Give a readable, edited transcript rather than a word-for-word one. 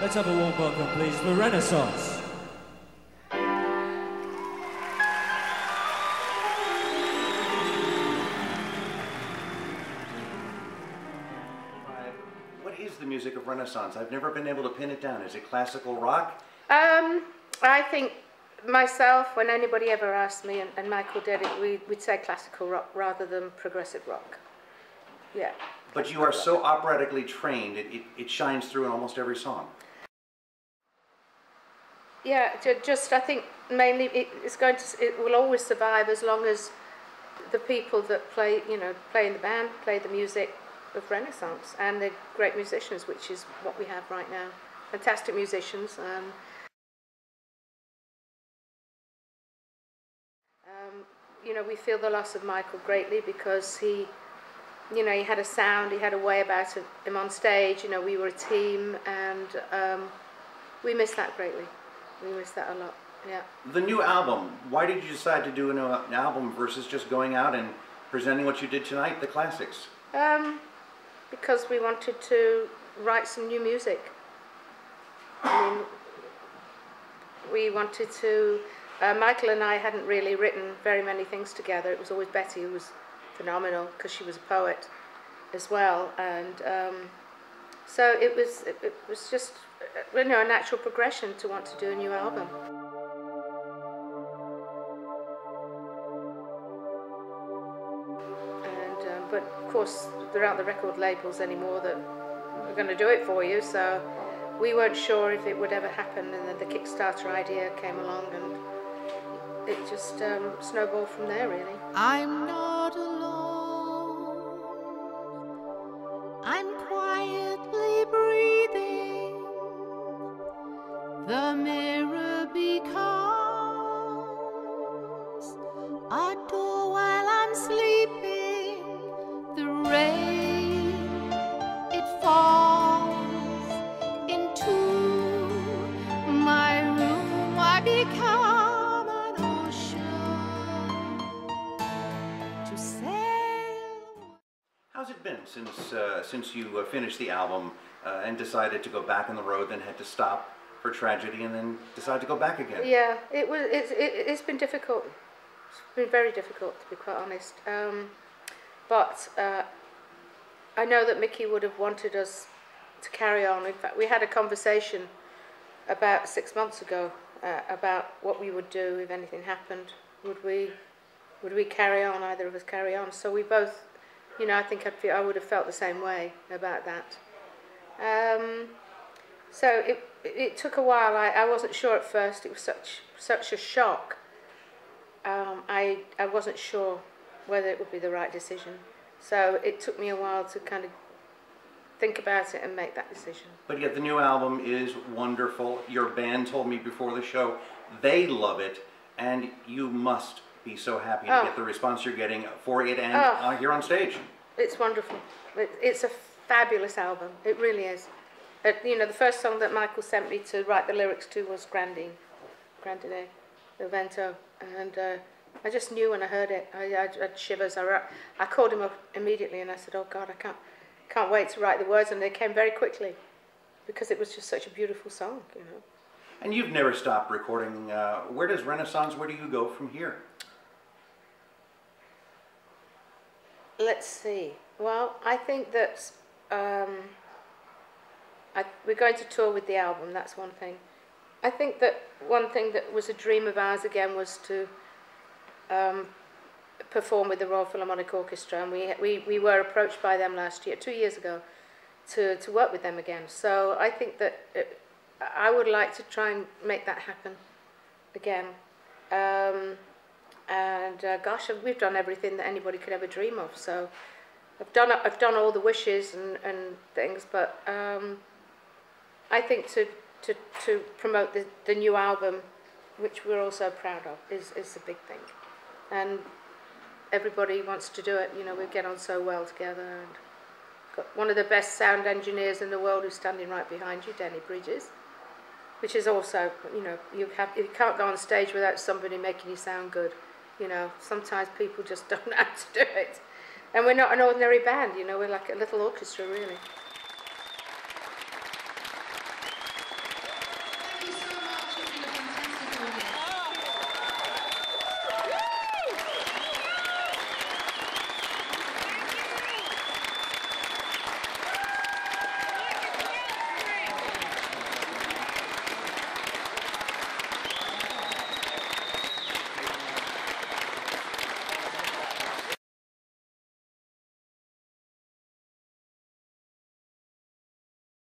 Let's have a warm welcome, please, for Renaissance. What is the music of Renaissance? I've never been able to pin it down. Is it classical rock? I think myself, when anybody ever asked me, and Michael did it, we'd say classical rock rather than progressive rock. Yeah. But you are so operatically trained, it shines through in almost every song. Yeah, just I think mainly it will always survive as long as the people that play in the band, play the music of Renaissance, and they're great musicians, which is what we have right now. Fantastic musicians. We feel the loss of Michael greatly because he had a sound, he had a way about him on stage. We were a team, and we miss that greatly. We miss that a lot. Yeah. The new album. Why did you decide to do an album versus just going out and presenting what you did tonight, the classics? Because we wanted to write some new music. I mean, we wanted to. Michael and I hadn't really written very many things together. It was always Betty who was phenomenal because she was a poet as well, and so it was just a natural progression to want to do a new album. And but of course there aren't the record labels anymore that are going to do it for you, so we weren't sure if it would ever happen, and then the Kickstarter idea came along, and it just snowballed from there, really. I'm not alone. I'm quietly breathing. The mirror becomes a door while I'm sleeping. The rain, it falls into my room. I become How's it been since you finished the album and decided to go back on the road, then had to stop for tragedy, and then decided to go back again? Yeah, it's been difficult. It's been very difficult, to be quite honest. But I know that Mickey would have wanted us to carry on. In fact, we had a conversation about 6 months ago about what we would do if anything happened. Would we carry on? Either of us carry on? So we both. I think I would have felt the same way about that. So it took a while. I wasn't sure at first. It was such a shock. I wasn't sure whether it would be the right decision. So it took me a while to kind of think about it and make that decision. But yet the new album is wonderful. Your band told me before the show they love it, and you must be so happy to get the response you're getting for it and here on stage. It's wonderful. It's a fabulous album. It really is. The first song that Michael sent me to write the lyrics to was Grandine, the Vento, and I just knew when I heard it. I had shivers. I called him up immediately and I said, "Oh God, I can't wait to write the words," and they came very quickly because it was just such a beautiful song, And you've never stopped recording. Where does Renaissance? Where do you go from here? Let's see. Well, I think that we're going to tour with the album. That's one thing. I think that one thing that was a dream of ours again was to perform with the Royal Philharmonic Orchestra, and we were approached by them 2 years ago, to work with them again. So I think that I would like to try and make that happen again. Gosh, we've done everything that anybody could ever dream of. So I've done all the wishes and things, but I think to promote the new album, which we're all so proud of, is a big thing. And everybody wants to do it. We get on so well together, and got one of the best sound engineers in the world who's standing right behind you, Denny Bridges, which is also, you can't go on stage without somebody making you sound good. Sometimes people just don't know how to do it. And we're not an ordinary band, we're like a little orchestra, really.